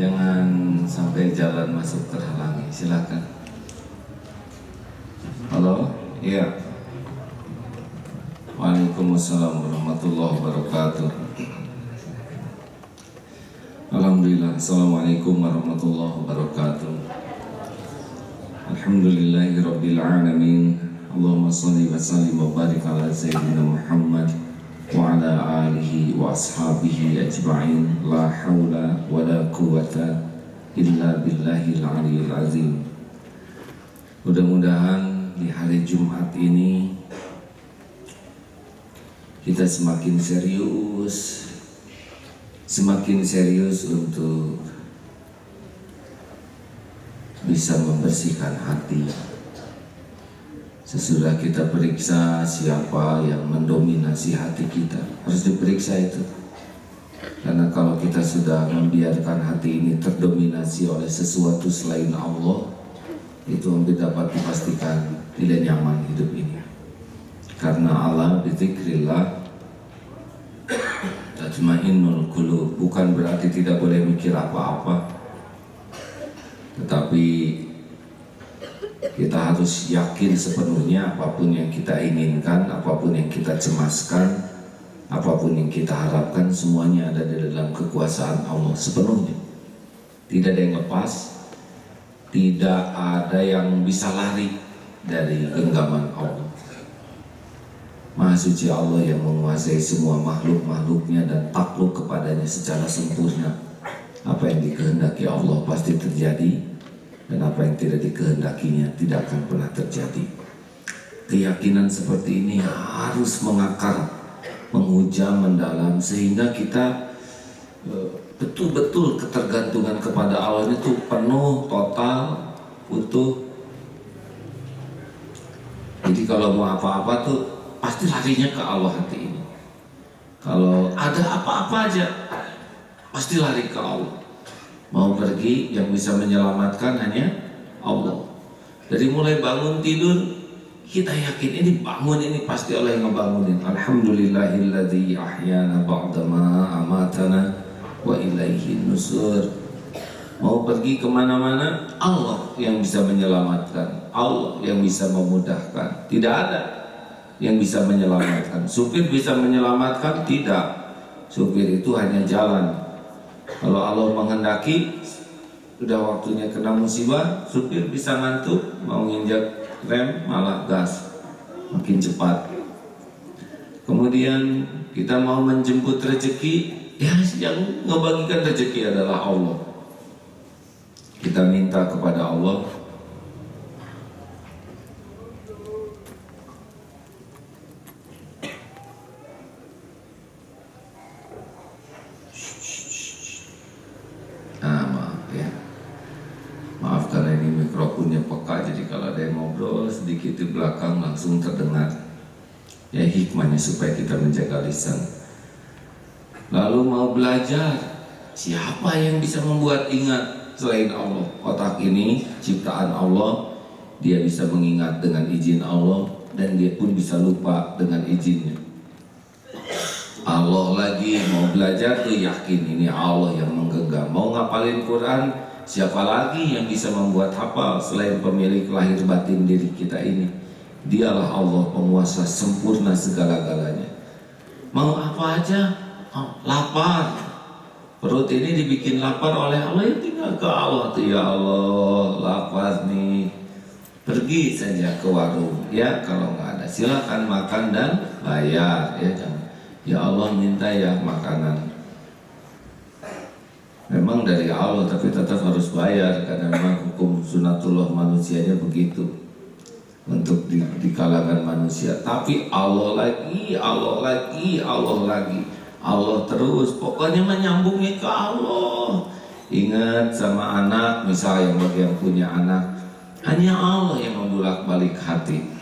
Jangan sampai jalan masuk terhalangi. Silakan. Halo, iya. Waalaikumsalam warahmatullahi wabarakatuh. Alhamdulillah. Assalamualaikum warahmatullahi wabarakatuh. Alhamdulillahi rabbil alamin. Allahumma salli wa sallim wa barik ala sayyidina Muhammad wa ala alihi wa ashabihi ajma'in. La hawla wa la quwata illa billahil aliyyil azim. Mudah-mudahan di hari Jumat ini kita semakin serius untuk bisa membersihkan hati. Sesudah kita periksa siapa yang mendominasi hati kita, harus diperiksa itu. Karena kalau kita sudah membiarkan hati ini terdominasi oleh sesuatu selain Allah, itu hampir dapat dipastikan tidak nyaman hidup ini. Karena Allah bizikrillah tatma'innul qulub, bukan berarti tidak boleh mikir apa-apa, tetapi kita harus yakin sepenuhnya apapun yang kita inginkan, apapun yang kita cemaskan, apapun yang kita harapkan, semuanya ada di dalam kekuasaan Allah sepenuhnya. Tidak ada yang lepas, tidak ada yang bisa lari dari genggaman Allah. Maha suci Allah yang menguasai semua makhluk-makhluknya dan takluk kepadanya secara sempurna. Apa yang dikehendaki Allah pasti terjadi, dan apa yang tidak dikehendakinya tidak akan pernah terjadi. Keyakinan seperti ini harus mengakar, menghujam, mendalam, sehingga kita betul-betul ketergantungan kepada Allah itu penuh, total, utuh. Jadi kalau mau apa-apa tuh pasti larinya ke Allah hati ini. Kalau ada apa-apa aja pasti lari ke Allah. Mau pergi, yang bisa menyelamatkan hanya Allah. Dari mulai bangun tidur, kita yakin ini bangun ini pasti Allah yang ngebangunin. Alhamdulillahilladzi ahyana ba'dama amatana wa ilaihin nusur. Mau pergi kemana-mana, Allah yang bisa menyelamatkan, Allah yang bisa memudahkan. Tidak ada yang bisa menyelamatkan. Supir bisa menyelamatkan? Tidak. Supir itu hanya jalan. Kalau Allah menghendaki, sudah waktunya kena musibah, supir bisa ngantuk, mau nginjak rem malah gas, makin cepat. Kemudian kita mau menjemput rezeki, ya yang ngebagikan rezeki adalah Allah. Kita minta kepada Allah, mikrofonnya peka, jadi kalau ada yang ngobrol sedikit di belakang langsung terdengar. Ya hikmahnya supaya kita menjaga lisan. Lalu mau belajar, siapa yang bisa membuat ingat selain Allah? Otak ini ciptaan Allah, dia bisa mengingat dengan izin Allah, dan dia pun bisa lupa dengan izinnya Allah. Lagi mau belajar tuh yakin ini Allah yang menggenggam. Mau ngapalin Quran, siapa lagi yang bisa membuat hafal selain pemilik lahir batin diri kita ini? Dialah Allah, penguasa sempurna segala-galanya. Mau apa aja, lapar, perut ini dibikin lapar oleh Allah, ya tinggal ke Allah tuh, ya Allah lapar nih, pergi saja ke warung, ya kalau nggak ada silakan makan dan bayar, ya jangan, ya Allah minta ya makanan. Memang dari Allah tapi tetap harus bayar, karena memang hukum sunatullah manusianya begitu untuk di kalangan manusia. Tapi Allah lagi, Allah lagi, Allah lagi, Allah terus, pokoknya menyambungnya ke Allah. Ingat sama anak, misalnya bagi yang punya anak, hanya Allah yang membolak-balik hati.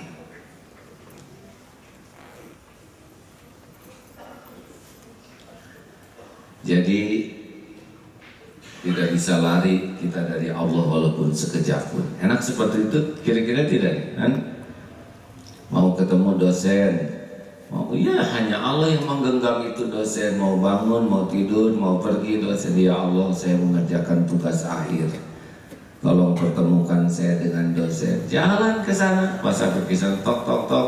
Jadi tidak bisa lari kita dari Allah walaupun sekejap pun. Enak seperti itu? Kira-kira tidak kan? Mau ketemu dosen, Oh iya, hanya Allah yang menggenggam itu dosen. Mau bangun, mau tidur, mau pergi, dosen. Ya Allah, saya mengerjakan tugas akhir. Tolong pertemukan saya dengan dosen. Jalan ke sana, pas sampai ke sana, tok tok tok,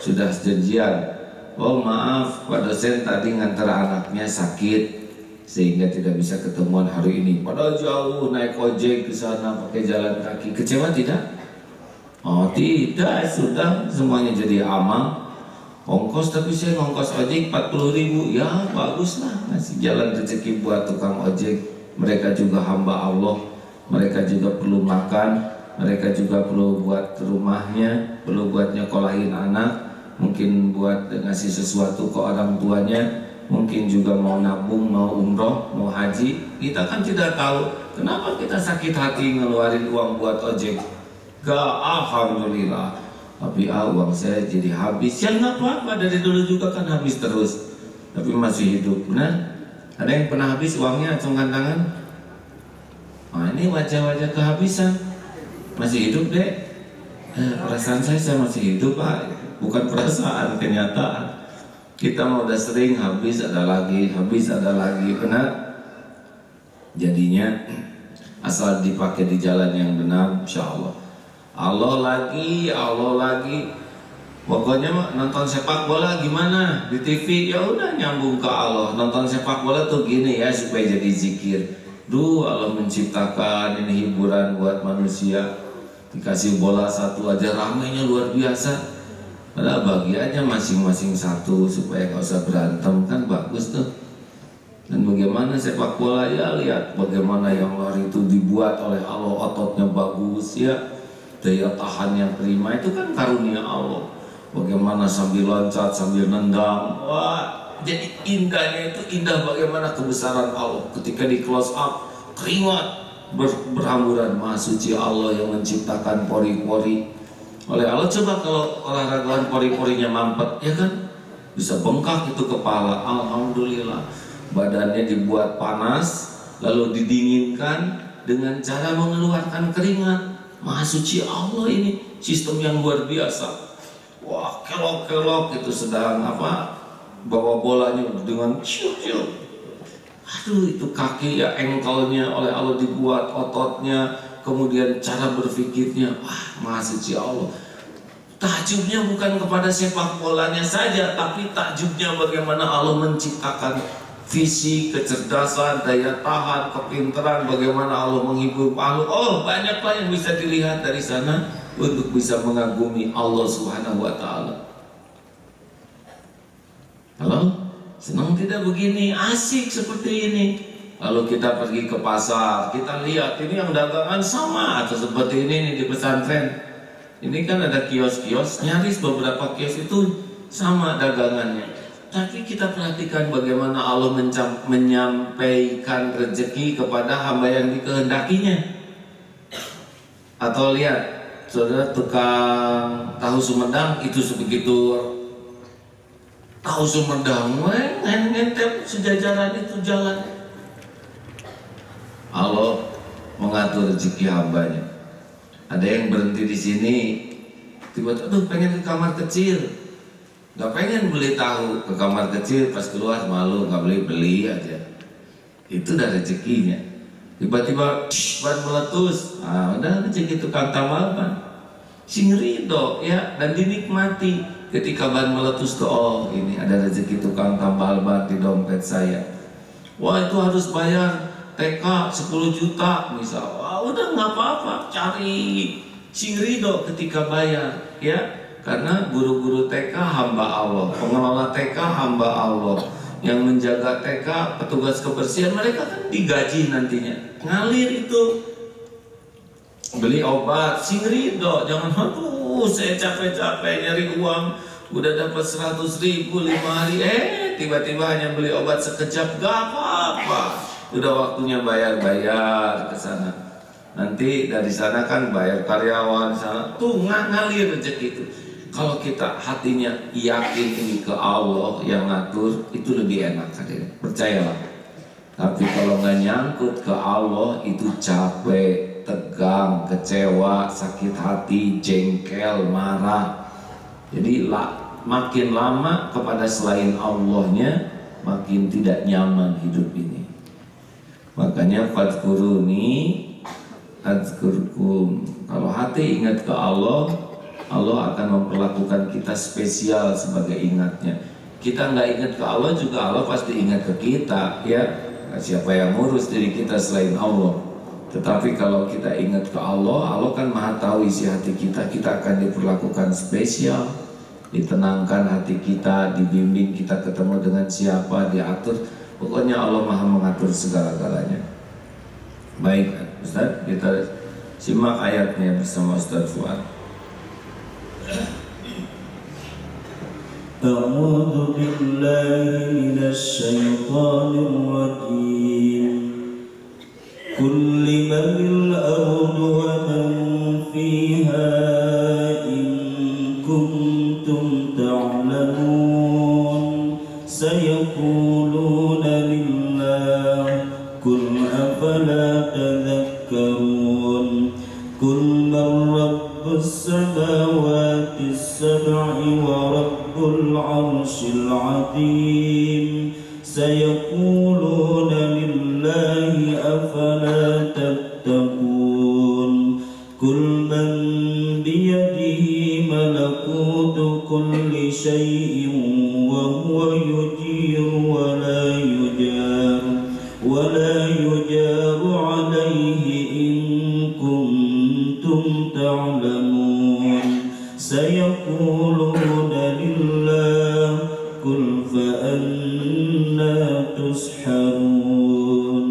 sudah janjian. Oh maaf, Pak dosen tadi ngantar anaknya sakit sehingga tidak bisa ketemuan hari ini. Padahal jauh naik ojek ke sana pakai jalan kaki. Kecewa tidak? Oh tidak, sudah semuanya jadi amal. Ongkos, tapi saya ngongkos ojek 40.000. Ya baguslah, ngasih jalan rezeki buat tukang ojek. Mereka juga hamba Allah, mereka juga perlu makan, mereka juga perlu buat rumahnya, perlu buat nyekolahin anak, mungkin buat ngasih sesuatu ke orang tuanya, mungkin juga mau nabung, mau umroh, mau haji. Kita kan tidak tahu kenapa kita sakit hati ngeluarin uang buat ojek. Gak, alhamdulillah. Tapi uang saya jadi habis. Ya nggak apa-apa, dari dulu juga kan habis terus, tapi masih hidup. Nah, ada yang pernah habis uangnya, acungkan tangan. Nah, ini wajah-wajah kehabisan. Masih hidup deh. Perasaan saya masih hidup Pak. Bukan perasaan, kenyataan. Kita mau udah sering habis ada lagi, habis ada lagi. Benar. Jadinya asal dipakai di jalan yang benar, insya Allah. Allah lagi, pokoknya nonton sepak bola gimana di TV, ya udah nyambung ke Allah. Nonton sepak bola tuh gini ya, supaya jadi zikir. Duh, Allah menciptakan ini hiburan buat manusia, dikasih bola satu aja ramainya luar biasa. Padahal bagi aja masing-masing satu supaya nggak usah berantem, kan bagus tuh. Dan bagaimana sepak bola, ya lihat bagaimana yang lari itu dibuat oleh Allah, ototnya bagus ya, daya tahan yang prima, itu kan karunia Allah. Bagaimana sambil loncat, sambil nendang, wah, jadi indahnya itu indah. Bagaimana kebesaran Allah ketika di close up, keringat berhamburan. Maha suci Allah yang menciptakan pori-pori oleh Allah. Coba kalau olahragawan pori-porinya mampet, ya kan bisa bengkak itu kepala. Alhamdulillah, badannya dibuat panas lalu didinginkan dengan cara mengeluarkan keringat. Maha suci Allah ini, sistem yang luar biasa. Wah, kelok-kelok itu sedang apa, bawa bolanya dengan ciut-ciut. Aduh, itu kaki ya, engkelnya oleh Allah dibuat, ototnya, kemudian cara berpikirnya. Wah, maha suci Allah. Takjubnya bukan kepada sepak bolanya saja, tapi takjubnya bagaimana Allah menciptakan visi, kecerdasan, daya tahan, kepintaran, bagaimana Allah menghibur makhluk. Oh, banyaklah yang bisa dilihat dari sana untuk bisa mengagumi Allah Subhanahu wa Ta'ala. Halo, senang tidak begini? Asik seperti ini. Lalu kita pergi ke pasar, kita lihat ini yang dagangan sama atau seperti ini di pesantren. Ini kan ada kios-kios, nyaris beberapa kios itu sama dagangannya. Tapi kita perhatikan bagaimana Allah menyampaikan rezeki kepada hamba yang dikehendakinya. Atau lihat, saudara, tukang tahu Sumedang itu sebegitu tahu Sumedang, ngentep sejajaran itu jalan. Allah mengatur rezeki hambanya. Ada yang berhenti di sini, tiba-tiba pengen ke kamar kecil. Gak pengen beli tahu, ke kamar kecil, pas keluar malu, gak beli aja. Itu udah rezekinya. Tiba-tiba ban meletus, udah rezeki tukang tambal ban. Sing ridho ya, dan dinikmati. Ketika ban meletus tuh, oh ini ada rezeki tukang tambal ban di dompet saya. Wah, itu harus bayar TK 10 juta misal. Wah, udah gak apa-apa, cari sing ridho ketika bayar ya. Karena guru-guru TK hamba Allah, pengelola TK hamba Allah, yang menjaga TK, petugas kebersihan, mereka kan digaji nantinya. Ngalir itu, beli obat, sing ridho, jangan aduh saya capek-capek nyari uang, udah dapat 100.000 5 hari, tiba-tiba hanya beli obat sekejap, gak apa-apa. Udah waktunya bayar-bayar ke sana. Nanti dari sana kan bayar karyawan sana, tuh ngalir rezeki itu. Kalau kita hatinya yakin ini ke Allah yang ngatur, itu lebih enak, hadirin. Percayalah. Tapi kalau nggak nyangkut ke Allah, itu capek, tegang, kecewa, sakit hati, jengkel, marah. Jadi makin lama kepada selain Allahnya, makin tidak nyaman hidup ini. Makanya fadhkuruni adzkurkum. Kalau hati ingat ke Allah, Allah akan memperlakukan kita spesial sebagai ingatnya. Kita nggak ingat ke Allah juga, Allah pasti ingat ke kita, ya. Siapa yang ngurus diri kita selain Allah? Tetapi kalau kita ingat ke Allah, Allah kan maha tahu isi hati kita. Kita akan diperlakukan spesial, ditenangkan hati kita, dibimbing kita ketemu dengan siapa, diatur. Pokoknya Allah maha mengatur segala-galanya. Baik Ustaz, kita simak ayatnya bersama Ustaz Fuad. A'udzu billahi minasy syaithanir rajim. Qul limanil ardu wa man fiha in kuntum ta'lamun sayaquluna lillah qul afala tadhakkarun. Qul man rabbus samawati as-sab'i wa rabbul 'arsyil 'azim sayaquluna lillahi afala tattaqun. Qul man biyadihi malakutu kulli syai'in wa huwa yujiru wa la yujaru 'alaihi in kuntum ta'lamun sayaquluna lillah qul fa anna tusharun.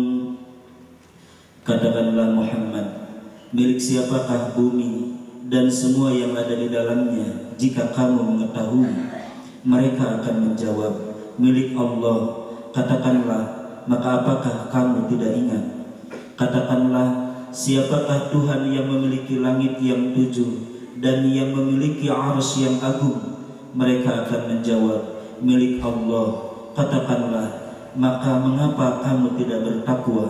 Katakanlah Muhammad, milik siapakah bumi dan semua yang ada di dalamnya jika kamu mengetahui? Mereka akan menjawab, milik Allah. Katakanlah, maka apakah kamu tidak ingat? Katakanlah, siapakah Tuhan yang memiliki langit yang 7 dan yang memiliki arsy yang agung? Mereka akan menjawab, milik Allah. Katakanlah, maka mengapa kamu tidak bertakwa?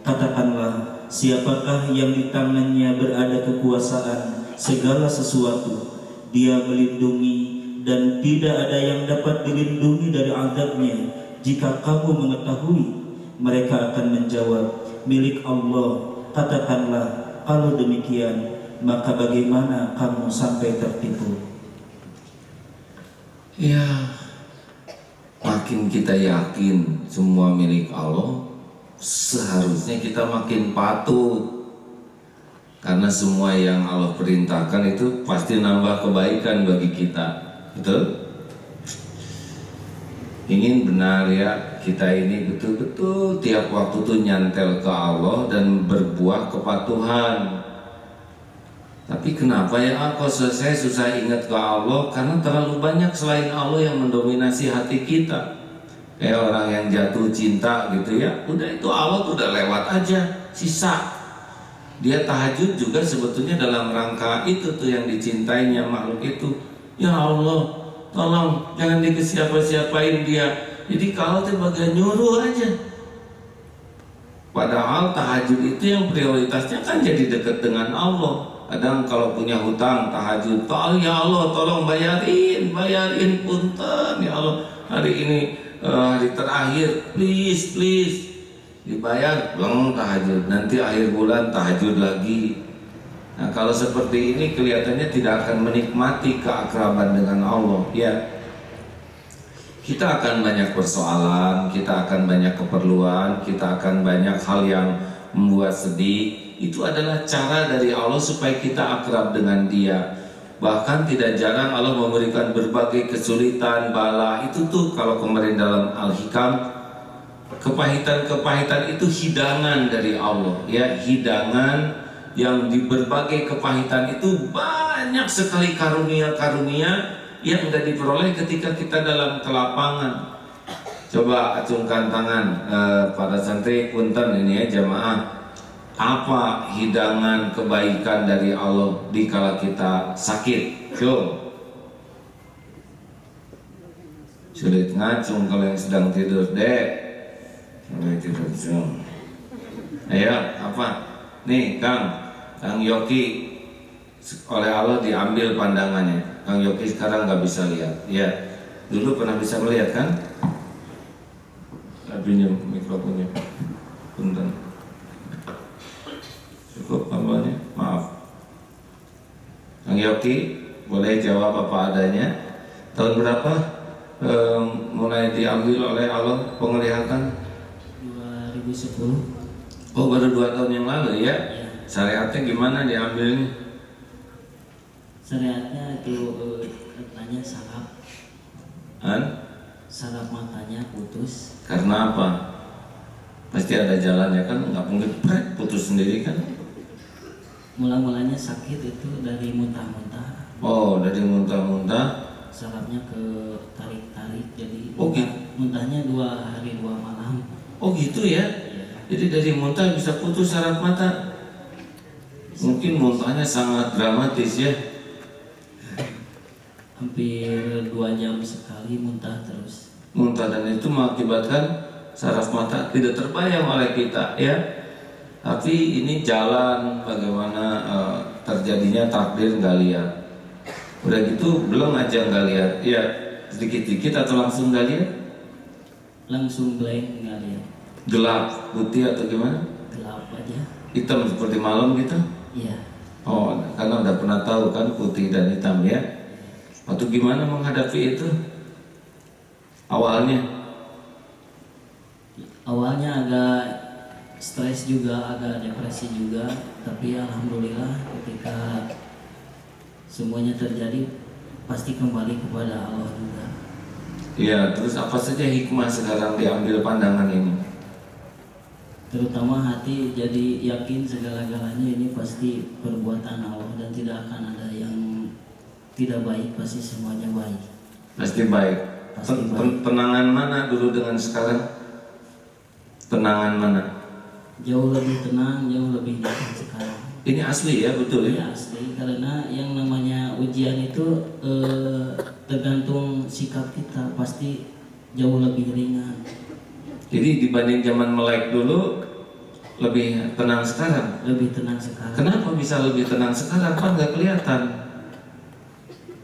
Katakanlah, siapakah yang di tangannya berada kekuasaan segala sesuatu? Dia melindungi dan tidak ada yang dapat dilindungi dari azabnya jika kamu mengetahui. Mereka akan menjawab, milik Allah. Katakanlah, kalau demikian, maka bagaimana kamu sampai tertipu? Ya, makin kita yakin semua milik Allah, seharusnya kita makin patuh. Karena semua yang Allah perintahkan itu pasti nambah kebaikan bagi kita. Betul? Ingin benar ya, kita ini betul-betul tiap waktu tuh nyantel ke Allah dan berbuah kepatuhan. Tapi kenapa ya kok saya susah ingat ke Allah? Karena terlalu banyak selain Allah yang mendominasi hati kita. Kayak orang yang jatuh cinta gitu ya, udah itu Allah tuh udah lewat aja, sisa. Dia tahajud juga sebetulnya dalam rangka itu tuh yang dicintainya makhluk itu. Ya Allah, tolong jangan dikesiapa-siapain dia. Jadi kalau tuh bagian nyuruh aja. Padahal tahajud itu yang prioritasnya kan jadi dekat dengan Allah. Kadang kalau punya hutang tahajud, ya Allah tolong bayarin punten ya Allah, hari ini hari terakhir please dibayar, belum tahajud, nanti akhir bulan tahajud lagi. Nah kalau seperti ini kelihatannya tidak akan menikmati keakraban dengan Allah ya. Kita akan banyak persoalan, kita akan banyak keperluan, kita akan banyak hal yang membuat sedih. Itu adalah cara dari Allah supaya kita akrab dengan Dia. Bahkan tidak jarang Allah memberikan berbagai kesulitan, bala. Itu tuh kalau kemarin dalam Al-Hikam, kepahitan-kepahitan itu hidangan dari Allah ya, hidangan yang di berbagai kepahitan itu banyak sekali karunia-karunia yang tidak diperoleh ketika kita dalam kelapangan. Coba acungkan tangan para santri punten ini ya jamaah. Apa hidangan kebaikan dari Allah di kala kita sakit? Sulit ngacung kalau yang sedang tidur, Dek. Sampai tidur Ayo, apa? Nih, Kang Yoki. oleh Allah diambil pandangannya. Kang Yoki sekarang nggak bisa lihat. Ya, dulu pernah bisa melihat kan? Pinjam mikrofonnya. Punten. Cukup apanya? Maaf. Kang Yoki boleh jawab apa adanya. Tahun berapa mulai diambil oleh Allah penglihatan? 2010. Oh, baru 2 tahun yang lalu ya? Ya. Syariatnya gimana diambilnya? Syariatnya itu katanya saraf matanya putus. Karena apa? Pasti ada jalannya kan, nggak mungkin putus sendiri kan? Mula-mulanya sakit itu dari muntah-muntah. Oh, dari muntah-muntah. Sarafnya ke tarik-tarik, jadi Oh, gitu. muntahnya 2 hari 2 malam. Oh gitu ya? Jadi dari muntah bisa putus saraf mata. Mungkin muntahnya sangat dramatis ya. Hampir 2 jam sekali muntah terus. Muntah, dan itu mengakibatkan saraf mata tidak terbayang oleh kita ya. Tapi ini jalan bagaimana terjadinya takdir nggak lihat. Udah gitu belum aja nggak lihat. Ya sedikit-dikit atau langsung nggak lihat? Langsung blank, nggak lihat. Gelap, putih atau gimana? Gelap aja. Hitam seperti malam gitu? Iya. Oh, karena udah pernah tahu kan putih dan hitam ya. Waktu gimana menghadapi itu? Awalnya agak stres juga, agak depresi juga, tapi alhamdulillah ketika semuanya terjadi pasti kembali kepada Allah juga. ya, terus apa saja hikmah sekarang diambil pandangan ini? Terutama hati jadi yakin segala-galanya ini pasti perbuatan Allah dan tidak akan ada yang tidak baik, pasti semuanya baik. Pasti baik. Pasti baik. Tenangan mana dulu dengan sekarang? Tenangan mana? Jauh lebih tenang, jauh lebih nyaman sekarang. Ini asli ya, betul ya? Ya asli, karena yang namanya ujian itu tergantung sikap kita, pasti jauh lebih ringan. Jadi dibanding zaman melek dulu lebih tenang sekarang. Lebih tenang sekarang. Kenapa bisa lebih tenang sekarang? Kan nggak kelihatan.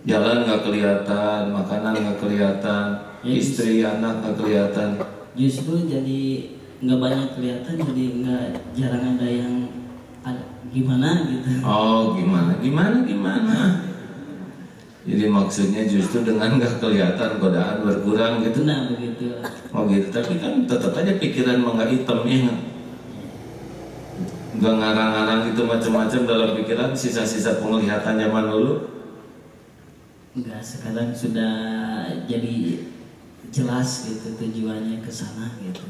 Jalan nggak kelihatan, makanan nggak kelihatan, Ya, istri, anak nggak kelihatan. Justru jadi nggak banyak kelihatan, jadi nggak jarang ada yang gimana gitu. Oh, gimana? Jadi maksudnya justru dengan nggak kelihatan godaan berkurang gitu. Nah begitu. Oh gitu, tapi kan tetap aja pikiran mah nggak hitam ya. Nggak ngarang-ngarang gitu macam-macam dalam pikiran, sisa-sisa penglihatan zaman dulu. Enggak, sekarang sudah jadi jelas gitu tujuannya ke sana gitu.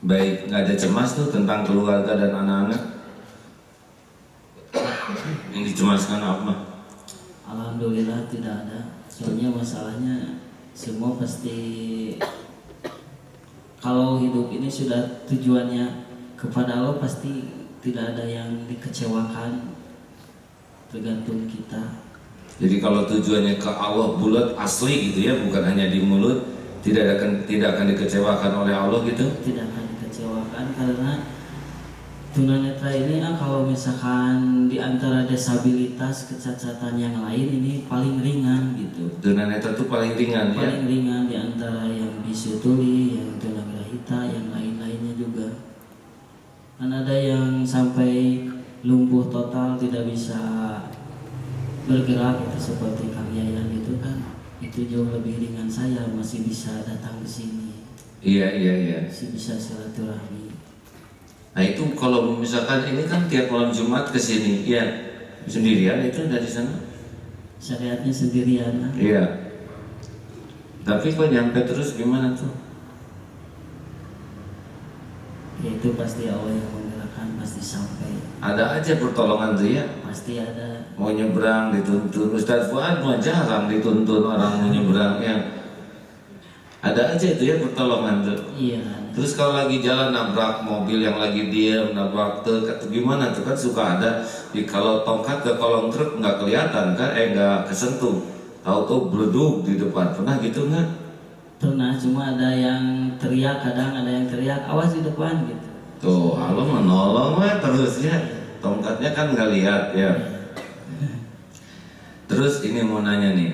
Baik, nggak ada cemas tuh tentang keluarga dan anak-anak. Yang dicemaskan apa? Alhamdulillah tidak ada. Soalnya masalahnya semua pasti, kalau hidup ini sudah tujuannya kepada Allah pasti tidak ada yang dikecewakan, tergantung kita. Jadi kalau tujuannya ke Allah bulat asli gitu ya, bukan hanya di mulut, tidak akan dikecewakan oleh Allah gitu. Tidak akan dikecewakan karena tunanetra ini kalau misalkan di antara disabilitas kecacatan yang lain ini paling ringan gitu. Tunanetra itu paling ringan ya. Paling ringan di antara yang bisu tuli, yang tunagrahita, yang lain-lainnya juga. Kan ada yang sampai lumpuh total tidak bisa bergerak gitu, seperti Kang Yayan itu kan. Itu jauh lebih ringan, saya masih bisa datang ke sini. Iya. Masih bisa silaturahmi. Nah itu kalau misalkan ini kan tiap malam Jumat ke sini, ya sendirian itu dari sana? Syariatnya sendirian. Iya. Tapi kok nyampe terus gimana tuh? Ya itu pasti Allah yang menggerakkan, pasti sampai. Ada aja pertolongan tuh ya. Pasti ada. Mau nyebrang dituntun, Ustadz Fuad mah jarang dituntun orang mau nyebrang ya. Ada aja itu ya pertolongan tuh. Iya. Terus kalau lagi jalan nabrak mobil yang lagi diam, nabrak truk atau gimana tuh kan suka ada. Kalau tongkat ke kolong truk nggak kelihatan kan, nggak kesentuh. Tahu-tahu bleduk di depan. Pernah gitu nggak? Pernah, cuma ada yang teriak, kadang ada yang teriak awas di depan gitu. Tuh, Allah menolong terus ya. Tongkatnya kan nggak lihat ya. Terus ini mau nanya nih,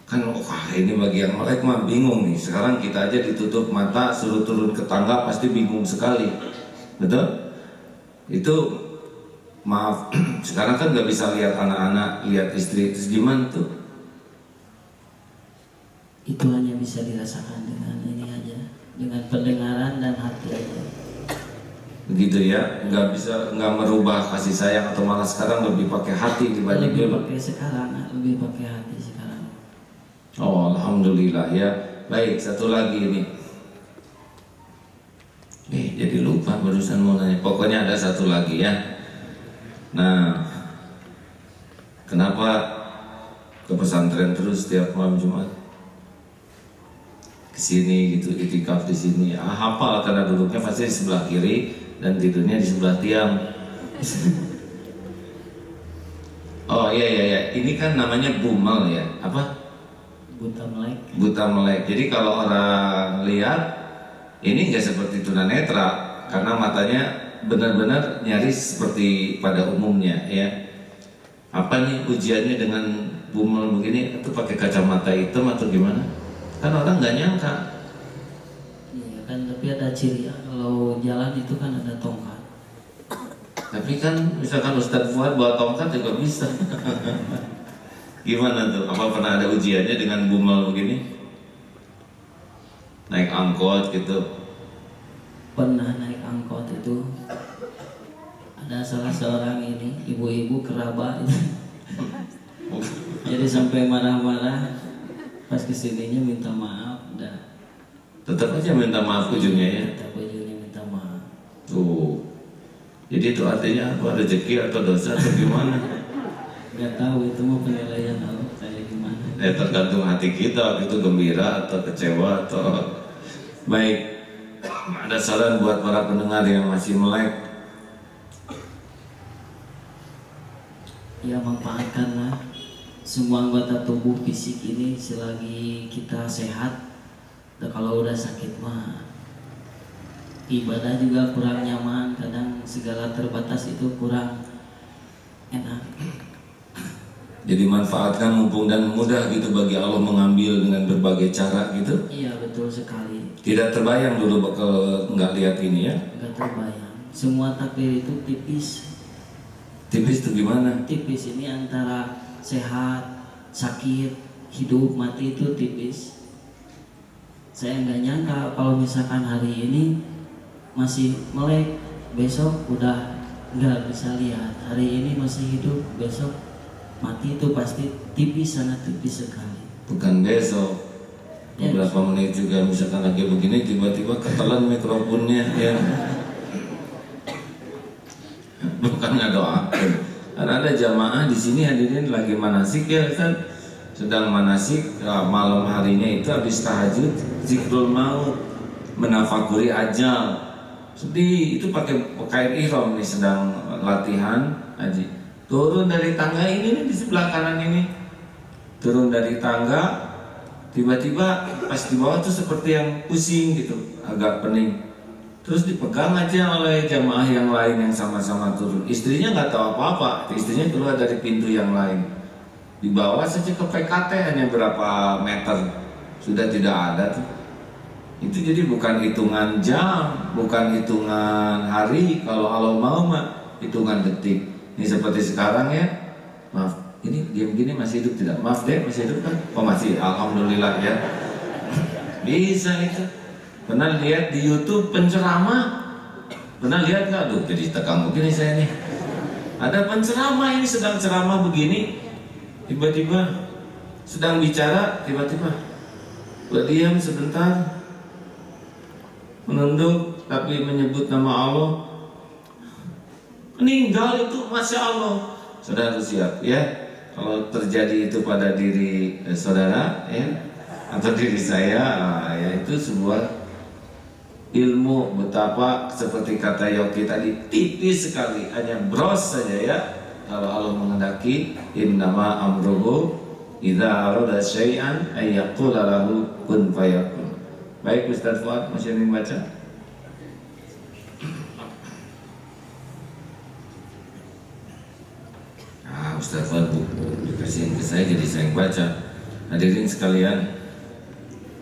kan wah ini bagi yang melek mah bingung nih. Sekarang kita aja ditutup mata suruh turun ke tangga pasti bingung sekali, betul? Itu maaf, sekarang kan nggak bisa lihat anak-anak, lihat istri, terus gimana tuh? Itu hanya bisa dirasakan dengan ini aja, dengan pendengaran dan hati aja. Begitu ya, nggak bisa, nggak merubah kasih sayang atau malah sekarang lebih pakai hati dibanding Lebih dulu. pakai sekarang, lebih pakai hati sekarang. Oh, alhamdulillah ya. Baik, satu lagi ini. Jadi lupa barusan mau nanya. Pokoknya ada satu lagi ya. Nah, kenapa ke pesantren terus setiap malam Jumat? Kesini gitu, itikaf di sini. Hafal karena duduknya pasti di sebelah kiri dan tidurnya di sebelah tiang. Oh iya, ini kan namanya bumal ya. Apa? Buta melek. Buta melek. Jadi kalau orang lihat ini nggak seperti tunanetra karena matanya benar-benar nyaris seperti pada umumnya ya. Apa nih ujiannya dengan bumal begini? Itu pakai kacamata hitam atau gimana? Kan orang nggak nyangka. Iya kan, tapi ada ciri ya. Kalau jalan itu kan ada tongkat. Tapi kan misalkan Ustadz Fuad bawa tongkat juga bisa. Gimana tuh? Apa pernah ada ujiannya dengan bumal begini? Naik angkot gitu? Pernah naik angkot itu ada salah seorang ini ibu-ibu kerabat jadi sampai marah-marah pas kesininya minta maaf, udah Tetap aja minta maaf ujungnya ya. tetap ujungnya minta maaf. Tuh. Jadi itu artinya apa? Rezeki atau dosa atau gimana? Nggak tahu itu mau penilaian Allah kayak gimana. Tergantung hati kita, itu gembira atau kecewa atau baik. Ada saran buat para pendengar yang masih melek. Ya manfaatkanlah semua anggota tubuh fisik ini selagi kita sehat. Dan kalau udah sakit mah ibadah juga kurang nyaman, kadang segala terbatas itu kurang enak. Jadi manfaatkan mumpung dan mudah gitu bagi Allah mengambil dengan berbagai cara gitu. Iya betul sekali. Tidak terbayang dulu bakal nggak lihat ini ya. Nggak terbayang. Semua takdir itu tipis. Tipis tuh gimana? Tipis ini antara sehat, sakit, hidup, mati itu tipis. Saya nggak nyangka kalau misalkan hari ini masih melek, besok udah nggak bisa lihat. Hari ini masih hidup, besok mati, itu pasti tipis, sangat tipis sekali. Bukan besok, Ya, beberapa menit juga misalkan lagi begini tiba-tiba ketelan mikrofonnya ya. Bukan ngedoakan. Karena ada jamaah di sini hadirin lagi manasik ya kan, sedang manasik malam harinya itu habis tahajud zikrul maut, menafakuri ajal. Sedih itu pakai kain ihram nih, sedang latihan haji. Turun dari tangga ini nih, di sebelah kanan ini. Turun dari tangga, tiba-tiba pas di bawah tuh seperti yang pusing gitu, agak pening. Terus dipegang aja oleh jamaah yang lain yang sama-sama turun. Istrinya nggak tahu apa-apa, istrinya keluar dari pintu yang lain. Di bawah saja ke PKT hanya berapa meter, sudah tidak ada tuh. Itu jadi bukan hitungan jam, bukan hitungan hari, kalau Allah mau mah hitungan detik. Ini seperti sekarang ya, maaf, ini diam gini masih hidup tidak? Maaf deh, masih hidup kan? Oh masih, alhamdulillah ya. Bisa itu. Pernah lihat di YouTube penceramah? Pernah lihat nggak? Aduh, jadi tegang begini saya nih. Ada penceramah ini sedang ceramah begini, tiba-tiba sedang bicara, tiba-tiba berdiam sebentar, menunduk tapi menyebut nama Allah, meninggal itu, masya Allah. Saudara harus siap ya, kalau terjadi itu pada diri saudara ya, atau diri saya, ya itu sebuah ilmu betapa seperti kata Yogi tadi, tipis sekali, hanya bros saja ya. Kalau Allah menghendaki, innama amruhu idza arada syai'an ay yaqula lahu kun fayakun. Baik Ustaz Fuad, masih ingin baca? Ustaz Fuad buku dikasih ke saya jadi saya yang baca. Hadirin sekalian,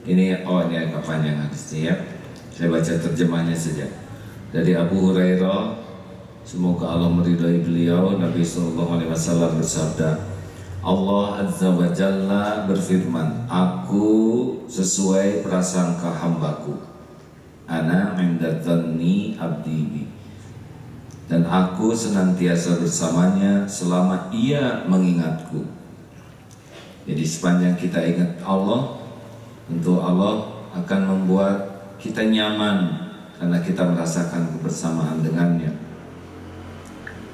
ini agak panjang hadisnya ya. Saya baca terjemahnya saja. Dari Abu Hurairah, semoga Allah meridhai beliau, Nabi sallallahu alaihi wasallam bersabda, Allah Azza wa Jalla berfirman, aku sesuai prasangka hambaku. Ana 'inda dzanni 'abdi bi. Dan aku senantiasa bersamanya selama ia mengingatku. Jadi sepanjang kita ingat Allah, tentu Allah akan membuat kita nyaman karena kita merasakan kebersamaan dengannya.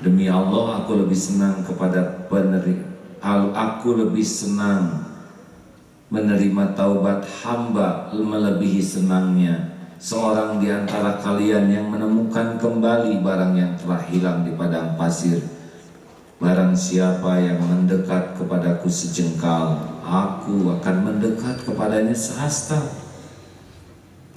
Demi Allah, aku lebih senang menerima taubat hamba melebihi senangnya seorang di antara kalian yang menemukan kembali barang yang telah hilang di padang pasir. Barang siapa yang mendekat kepadaku sejengkal, aku akan mendekat kepadanya sehasta.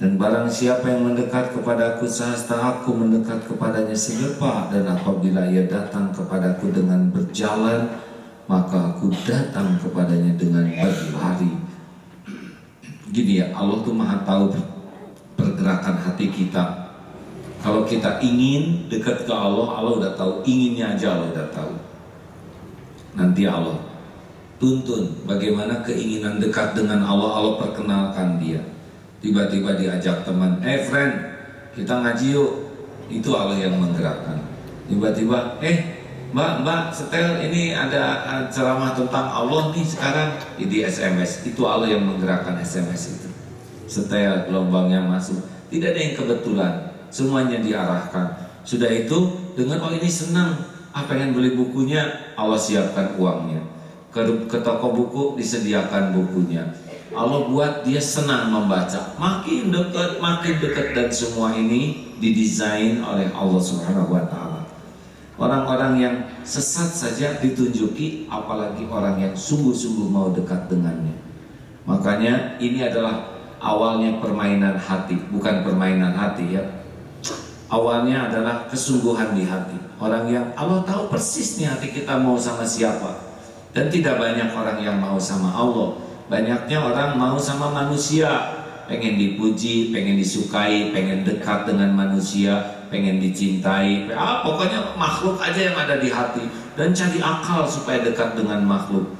Dan barang siapa yang mendekat kepadaku sehasta, aku mendekat kepadanya segepa. Dan apabila ia datang kepadaku dengan berjalan, maka aku datang kepadanya dengan berlari. Gini ya, Allah tuh maha tahu pergerakan hati kita. Kalau kita ingin dekat ke Allah, Allah udah tahu. Inginnya aja Allah udah tahu. Nanti Allah tuntun bagaimana keinginan dekat dengan Allah, Allah perkenalkan dia. Tiba-tiba diajak teman, friend, kita ngaji yuk. Itu Allah yang menggerakkan. Tiba-tiba, mbak setel, ini ada ceramah tentang Allah nih sekarang di SMS. Itu Allah yang menggerakkan SMS itu. Setel, gelombangnya masuk. Tidak ada yang kebetulan, semuanya diarahkan. Sudah itu, dengan ini senang, pengen beli bukunya, Allah siapkan uangnya. Ke toko buku disediakan bukunya. Allah buat dia senang membaca, makin dekat, dan semua ini didesain oleh Allah Subhanahu wa Ta'ala. Orang-orang yang sesat saja ditunjuki, apalagi orang yang sungguh-sungguh mau dekat dengannya. Makanya ini adalah awalnya permainan hati, bukan permainan hati ya. Awalnya adalah kesungguhan di hati. Orang yang Allah tahu persis nih hati kita mau sama siapa. Dan tidak banyak orang yang mau sama Allah. Banyaknya orang mau sama manusia, pengen dipuji, pengen disukai, pengen dekat dengan manusia, pengen dicintai. Pokoknya makhluk aja yang ada di hati, dan cari akal supaya dekat dengan makhluk.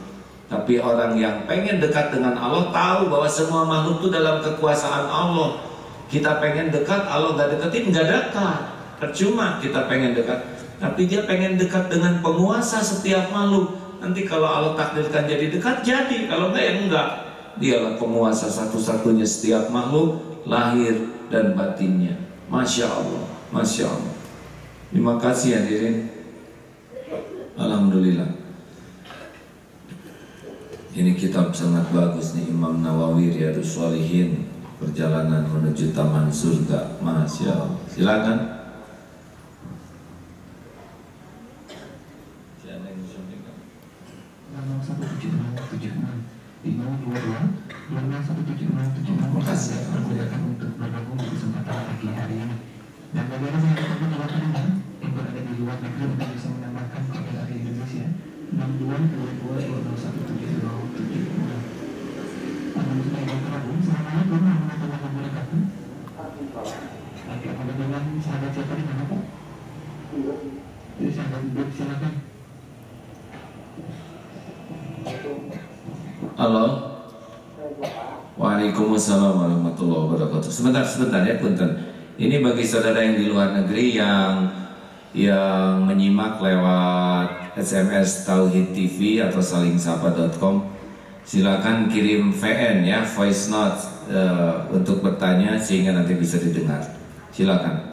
Tapi orang yang pengen dekat dengan Allah tahu bahwa semua makhluk itu dalam kekuasaan Allah. Kita pengen dekat, Allah gak deketin, gak dekat. Percuma kita pengen dekat. Tapi dia pengen dekat dengan penguasa setiap makhluk. Nanti kalau Allah takdirkan jadi dekat, jadi. Kalau enggak, ya enggak. Dialah penguasa satu-satunya setiap makhluk, lahir dan batinnya. Masya Allah, Masya Allah. Terima kasih hadirin. Alhamdulillah. Ini kitab sangat bagus nih, Imam Nawawi Riyadhus Shalihin, Perjalanan Menuju Taman Surga. Masya Allah. Silakan. Makasih. Untuk bergabung di kesempatan pagi hari ini. Dan bagaimana saya dapat mendapatkannya yang berada di luar negeri untuk bisa menambahkan pada hari Indonesia 6222201707. Alhamdulillah yang terhubung. Assalamualaikum warahmatullahi wabarakatuh. Oke, ada dengan sahabat siapa di mana Pak? Jadi sahabat duduk, silakan. Halo. Waalaikumsalam warahmatullahi wabarakatuh. Sebentar ya, punten. Ini bagi saudara yang di luar negeri yang menyimak lewat SMS Tauhid TV atau salingsapa.com, silakan kirim VN ya, voice note untuk bertanya sehingga nanti bisa didengar. Silakan.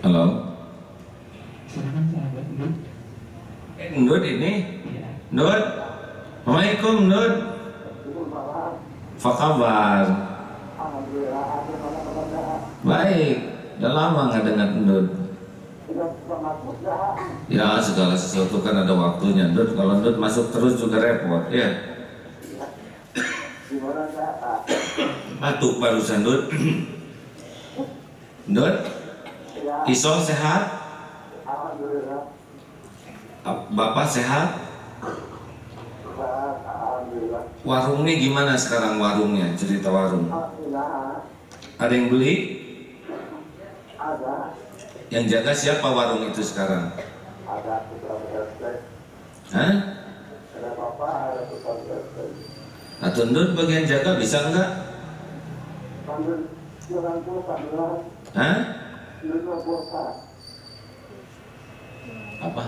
Halo. Silakan sahabat duduk. Ndut ini? Ndut. Assalamualaikum Ndut. Apa kabar? Baik. Udah lama nggak dengar Ndut. Ya, segala sesuatu kan ada waktunya Ndut. Kalau Ndut masuk terus juga repot ya. Batuk barusan Ndut. Ndut. Isol sehat? Bapak sehat? Alhamdulillah. Warungnya gimana sekarang warungnya? Cerita warung. Ada yang beli? Ada. Yang jaga siapa warung itu sekarang? Ada tukang restek. Hah? Ada bapak, ada tukang restek. Nah, tunduk bagian jaga bisa enggak? Panggil jualan pulsa, Hah? jualan pulsa. Apa?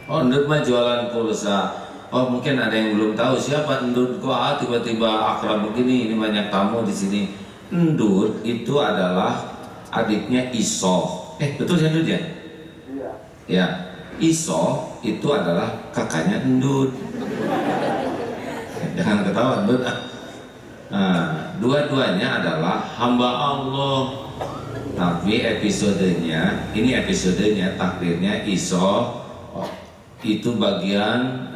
Oh, Ndut mah jualan pulsa. Oh, mungkin ada yang belum tahu siapa Ndut. Kok tiba-tiba akrab begini? Ini banyak tamu di sini. Ndut itu adalah adiknya Iso. Betul ya Ndut ya? Iya. Ya, Iso itu adalah kakaknya Ndut. Jangan ketawa Ndut. Nah, dua-duanya adalah hamba Allah. Tapi ini episodenya takdirnya Iso itu bagian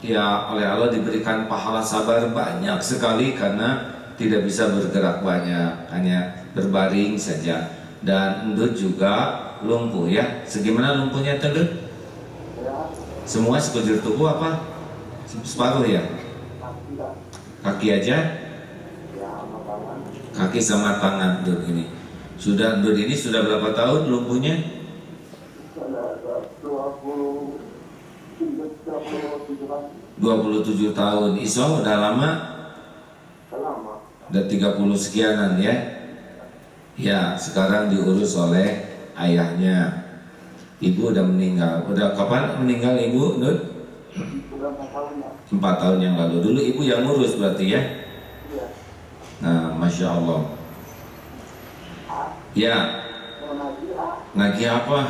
ya oleh Allah diberikan pahala sabar banyak sekali karena tidak bisa bergerak banyak, hanya berbaring saja. Dan Ndut juga lumpuh ya. Segimana lumpuhnya Ndut? Semua sekujur tubuh apa? Separuh ya? Kaki aja? Kaki sama tangan Ndut ini. Ndut ini sudah berapa tahun lumpuhnya? 27 tahun. Iso udah lama? Udah 30 sekianan ya. Ya, sekarang diurus oleh ayahnya. Ibu udah meninggal. Udah kapan meninggal ibu, Ndut? 4 tahun yang lalu. Dulu ibu yang ngurus berarti ya? Nah, Masya Allah. Ya. Nagih apa?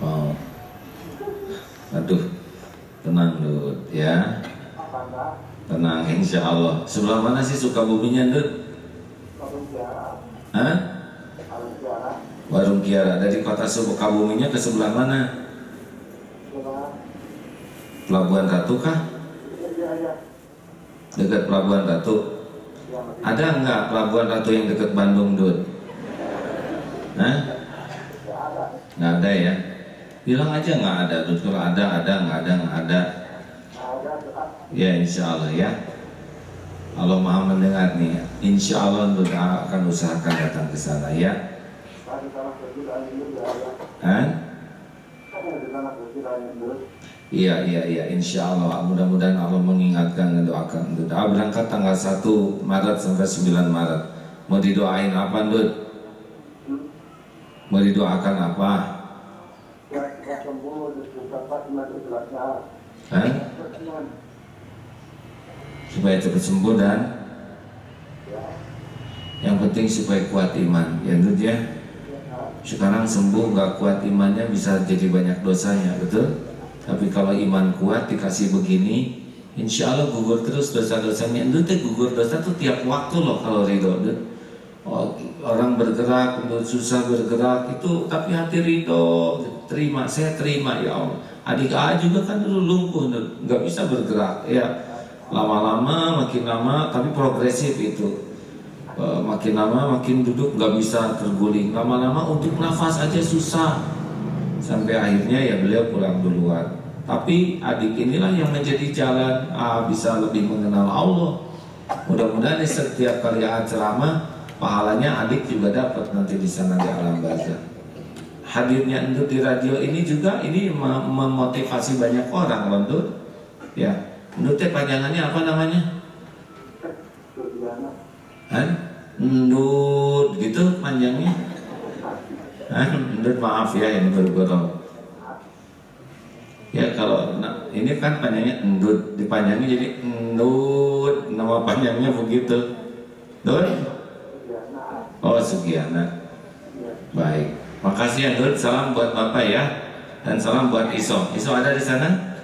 Oh. Aduh. Tenang Ndut ya. Tenang insya Allah. Sebelah mana sih Sukabuminya Ndut? Hah? Warung Kiara. Dari kota Sukabuminya ke sebelah mana? Pelabuhan Ratu kah? Dekat Pelabuhan Ratu. Ada enggak Pelabuhan Ratu yang dekat Bandung Ndut? Hah? Nggak ada ya? Bilang aja nggak ada Ndut. Kalau ada, nggak ada. Ya insya Allah ya. Allah Maha mendengar nih. Insya Allah Ndut akan usahakan datang ke sana ya. Hah? Iya insya Allah. Mudah-mudahan Allah mengingatkan, mendoakan Ndut. Berangkat tanggal 1 Maret sampai 9 Maret. Mau didoain apa Ndut? Mau didoakan apa? Hah? Supaya cepat sembuh dan yang penting supaya kuat iman ya Ndut ya. Sekarang sembuh nggak kuat imannya bisa jadi banyak dosanya, betul? Tapi kalau iman kuat dikasih begini, insya Allah gugur terus dosa-dosanya. Ndut gugur dosa tuh tiap waktu loh kalau ridho Ndut. Orang bergerak, Ndut susah bergerak itu, tapi hati ridho, terima, saya terima ya Allah. Adik A juga kan dulu lumpuh Ndut, nggak bisa bergerak ya. Lama-lama makin lama, tapi progresif itu. Makin lama makin duduk nggak bisa terguling. Lama-lama untuk nafas aja susah. Sampai akhirnya ya beliau pulang duluan. Tapi adik inilah yang menjadi jalan bisa lebih mengenal Allah. Mudah-mudahan setiap kali ceramah pahalanya adik juga dapat nanti di sana di alam barzakh. Hadirnya Ndut di radio ini juga ini memotivasi banyak orang loh Ndut. Ya, Ndut panjangannya apa namanya? Ndut gitu panjangnya. Ndut maaf ya ini bergurau. Ya kalau ini kan panjangnya Ndut, dipanjangin jadi Ndut, nama panjangnya begitu. Ndut? Oh Sugiana. Baik, makasih ya Ndut. Salam buat Bapak ya, dan salam buat Iso. Iso ada di sana?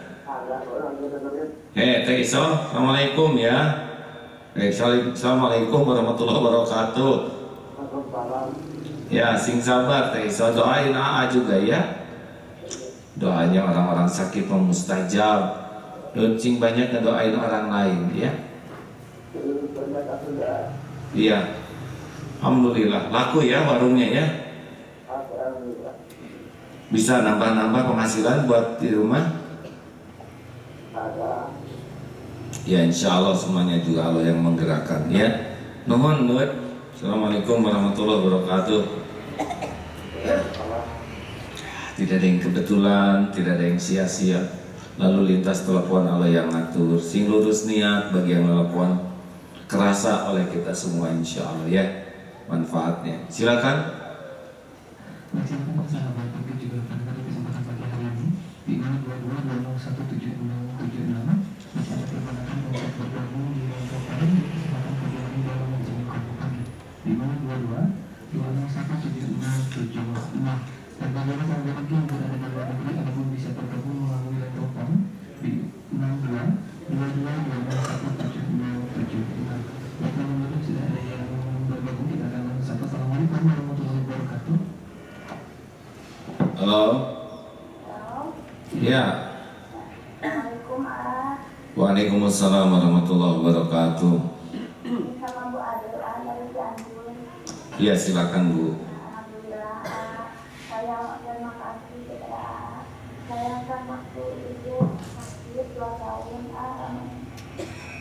Teh Iso, assalamualaikum ya. Assalamualaikum warahmatullahi wabarakatuh. Ya, sing sabar Teh Iso, doain AA juga ya. Doanya orang-orang sakit mustajab. Sing banyak ngedoain orang lain ya. Iya. Alhamdulillah, laku ya warungnya ya. Bisa nambah-nambah penghasilan buat di rumah? Ada. Ya insya Allah semuanya juga Allah yang menggerakkan ya. Nuhun Nuhun. Assalamualaikum warahmatullahi wabarakatuh. Tidak ada yang kebetulan, tidak ada yang sia-sia. Lalu lintas telepon Allah yang ngatur. Sing lurus niat bagi yang telepon kerasa oleh kita semua insya Allah ya manfaatnya. Silakan. Silakan sahabat Publik juga pada kesempatan pagi hari ini di 0222017676 masih ada perkenalan untuk bergabung di kelompok kami di kesempatan pagi hari dalam menjadi kelompok kami di 0222017676 dan bagi sahabat Publik yang berada di luar negeri Anda pun bisa bergabung melalui telepon di 6222017676. Baiklah menurut sudah ada yang bergabung, kita akan sapa. Assalamualaikum warahmatullahi wabarakatuh. Halo. Ya. Assalamualaikum A. Waalaikumsalam warahmatullahi wabarakatuh. Sama Bu Adel A dari Cianjur. Ya silakan Bu. Alhamdulillah A. Saya terima kasih kepada A. Saya kan waktu itu sakit 2 tahun A.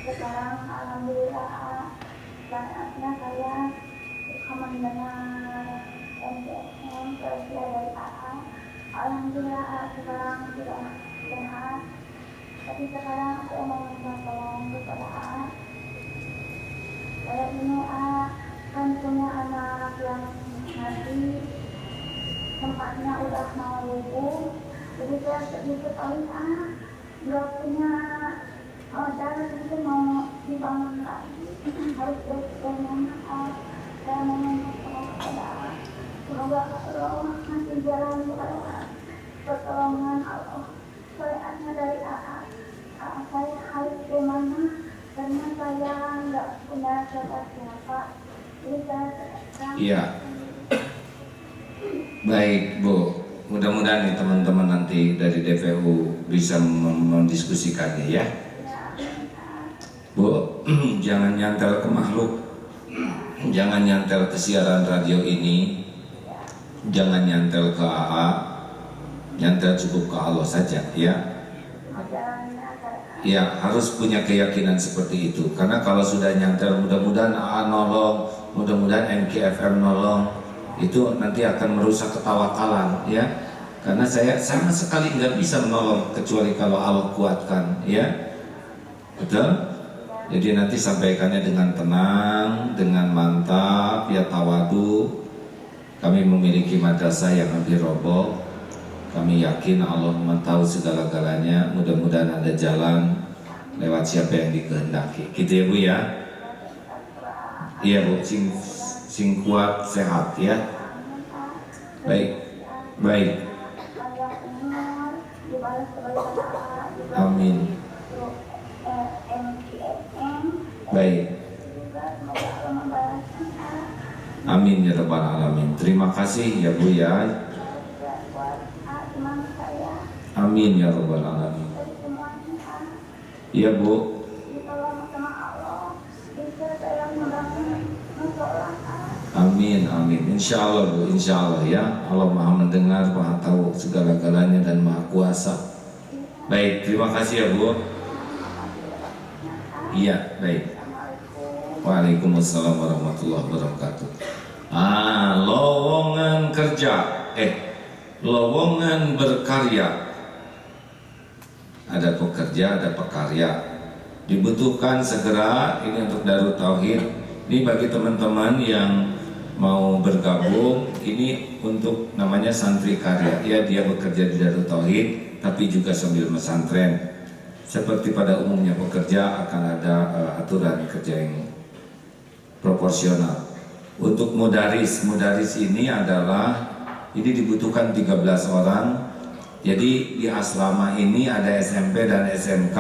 Sekarang alhamdulillah A. Saatnya saya mendengar MDM tersiar dari A. Alhamdulillah A. Sekarang sudah sehat. Tapi sekarang saya mau minta tolong kepada A. Saya ini A kan punya anak yang mati, tempatnya udah mau lumpuh. Jadi saya sedikit oleh A nggak punya modal itu mau dibangun lagi. Harus berkenan A. Saya mau minta tolong kepada A. Semoga Allah ngasih jalan kepada A. Pertolongan Allah. Soalnya dari A. Saya harus kemana karena saya nggak punya siapa-siapa. Jadi saya Iya. Baik Bu, mudah-mudahan nih teman-teman nanti dari DPU bisa mendiskusikannya ya. Bu, jangan nyantel ke makhluk, jangan nyantel ke siaran radio ini, jangan nyantel ke AA, nyantel cukup ke Allah saja ya. Ya harus punya keyakinan seperti itu. Karena kalau sudah nyantel mudah-mudahan AA nolong, mudah-mudahan MKFM nolong, itu nanti akan merusak ketawakalan ya. Karena saya sama sekali nggak bisa menolong kecuali kalau Allah kuatkan ya. Betul? Jadi nanti sampaikannya dengan tenang, dengan mantap, ya tawadu. Kami memiliki madrasah yang hampir roboh. Kami yakin Allah tahu segala-galanya. Mudah-mudahan ada jalan lewat siapa yang dikehendaki. Gitu ya Bu ya. Iya Bu, sing kuat sehat ya. Baik, baik. Amin. Baik. Amin ya rabbal alamin. Terima kasih ya Bu ya. Amin ya rabbal alamin. Iya Bu. Amin, amin. Insya Allah Bu, insya Allah ya. Allah maha mendengar, maha tahu segala-galanya dan maha kuasa. Baik, terima kasih ya Bu. Iya, baik. Waalaikumsalam warahmatullahi wabarakatuh. Lowongan kerja, lowongan berkarya. Ada pekerja, ada pekarya. Dibutuhkan segera ini untuk Darut Tauhid. Ini bagi teman-teman yang mau bergabung, ini untuk namanya santri karya. Ya, dia bekerja di Darut Tauhid, tapi juga sambil mesantren. Seperti pada umumnya pekerja akan ada aturan kerja yang proporsional. Untuk mudaris ini adalah dibutuhkan 13 orang. Jadi di asrama ini ada SMP dan SMK.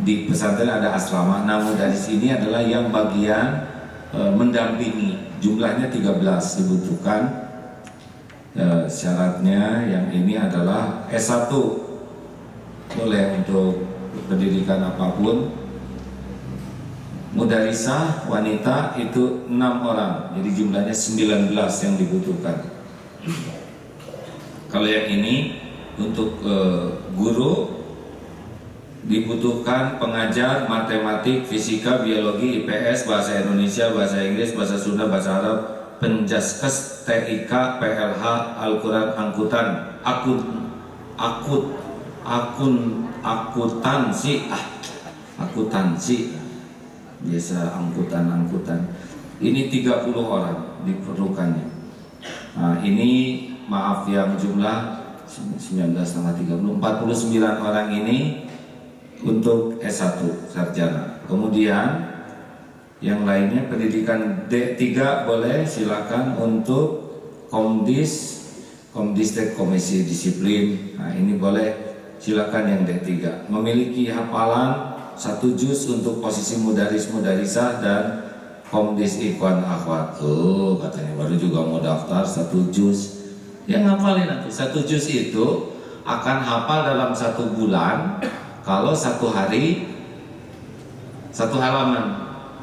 Di pesantren ada asrama. Nah, mudaris ini adalah yang bagian mendampingi. Jumlahnya 13 dibutuhkan. Syaratnya yang ini adalah S1. Boleh untuk pendidikan apapun. Mudarisah wanita itu 6 orang. Jadi jumlahnya 19 yang dibutuhkan. Kalau yang ini untuk guru dibutuhkan pengajar matematik, fisika, biologi, IPS, bahasa Indonesia, bahasa Inggris, bahasa Sunda, bahasa Arab, penjaskes, TIK, PLH, Al-Quran, angkutan, akuntansi, biasa angkutan. Ini 30 orang diperlukannya. Nah, ini maaf yang jumlah 19 tambah 30, 49 orang ini untuk S1 sarjana. Kemudian yang lainnya pendidikan D3 boleh, silakan untuk Komdistek Komisi Disiplin. Nah, ini boleh, silakan yang D3. Memiliki hafalan 1 juz untuk posisi mudaris mudarisah dan Komdis Ikhwan Akhwat. Oh, katanya baru juga mau daftar 1 juz. Ya ngapalin nanti 1 juz itu akan hafal dalam 1 bulan. Kalau 1 hari 1 halaman,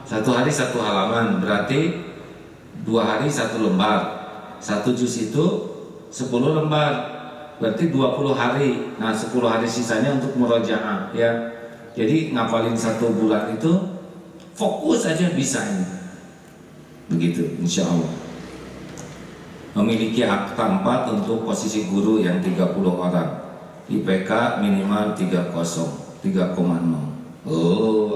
1 hari 1 halaman, berarti 2 hari 1 lembar. 1 juz itu 10 lembar, berarti 20 hari. Nah 10 hari sisanya untuk murojaah ya. Jadi ngapalin 1 bulan itu fokus aja bisa ini. Begitu insya Allah. Memiliki akta 4 untuk posisi guru yang 30 orang. IPK minimal 3,0. Oh,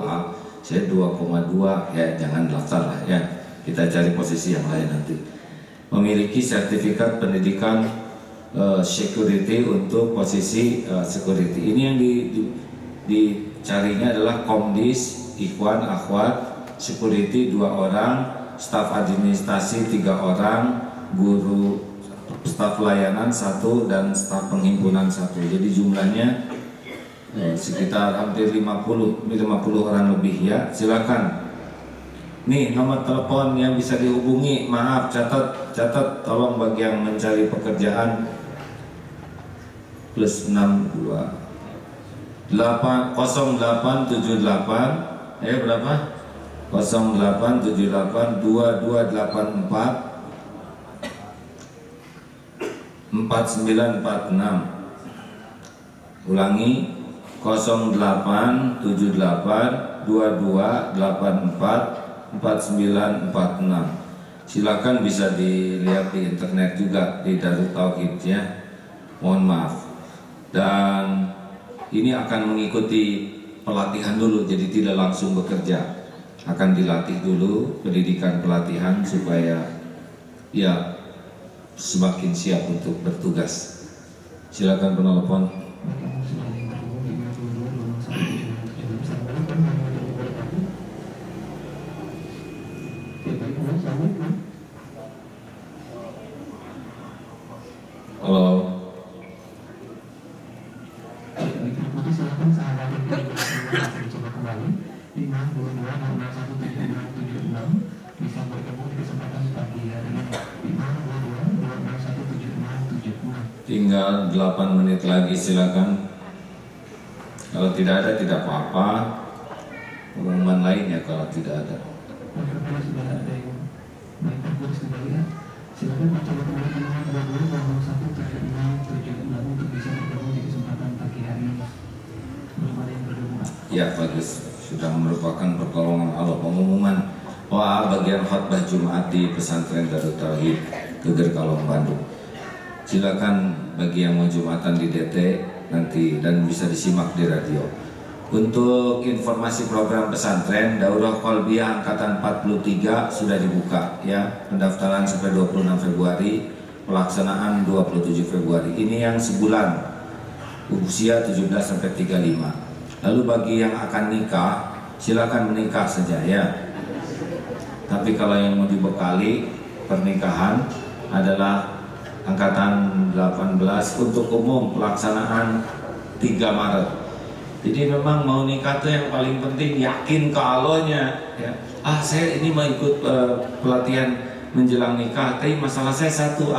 saya 2,2 ya, jangan daftar lah ya. Kita cari posisi yang lain nanti. Memiliki sertifikat pendidikan security untuk posisi security. Ini yang dicarinya adalah Komdis Ikhwan Akhwat security 2 orang, staf administrasi 3 orang, guru staf layanan 1 dan staf penghimpunan 1. Jadi jumlahnya sekitar hampir 50 orang lebih ya. Silakan. Nih nomor telepon yang bisa dihubungi. Maaf, catat tolong bagi yang mencari pekerjaan. +62 0878 berapa? 0878 2284 4946. Ulangi 0878 2284 4946. Silakan bisa dilihat di internet juga di Darut Tauhid ya. Mohon maaf. Dan ini akan mengikuti pelatihan dulu, jadi tidak langsung bekerja. Akan dilatih dulu pendidikan pelatihan supaya ya semakin siap untuk bertugas. Silakan penelpon. Halo. Bisa bergabung di kesempatan pagi hari ini. Tinggal 8 menit lagi, silakan. Kalau tidak ada tidak apa-apa. Pengumuman lainnya kalau tidak ada. Sudah ada yang baik sekali. Silakan mencoba kembali ke nomor 22017676 untuk bisa bergabung di kesempatan pagi hari ini. Belum ada yang bergabung. Ya bagus, sudah merupakan pertolongan Allah. Pengumuman bagian khutbah Jumat di pesantren Darut Tauhid Geger Kalong Bandung. Silakan bagi yang mau Jumatan di DT nanti dan bisa disimak di radio. Untuk informasi program pesantren Daurah Qalbiyah angkatan 43 sudah dibuka ya. Pendaftaran sampai 26 Februari, pelaksanaan 27 Februari. Ini yang sebulan, usia 17 sampai 35. Lalu bagi yang akan nikah, silakan menikah saja ya. Tapi kalau yang mau dibekali pernikahan adalah angkatan 18 untuk umum, pelaksanaan 3 Maret. Jadi memang mau nikah tuh yang paling penting yakin ke Allahnya ya. Saya ini mau ikut pelatihan menjelang nikah, tapi masalah saya satu,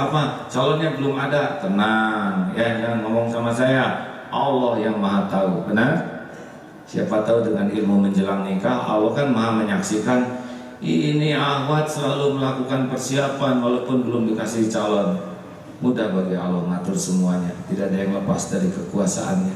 calonnya belum ada. Tenang ya, jangan ngomong sama saya. Allah yang maha tahu, benar? Siapa tahu dengan ilmu menjelang nikah, Allah kan maha menyaksikan. Ini akhwat selalu melakukan persiapan walaupun belum dikasih calon. Mudah bagi Allah ngatur semuanya, tidak ada yang lepas dari kekuasaannya.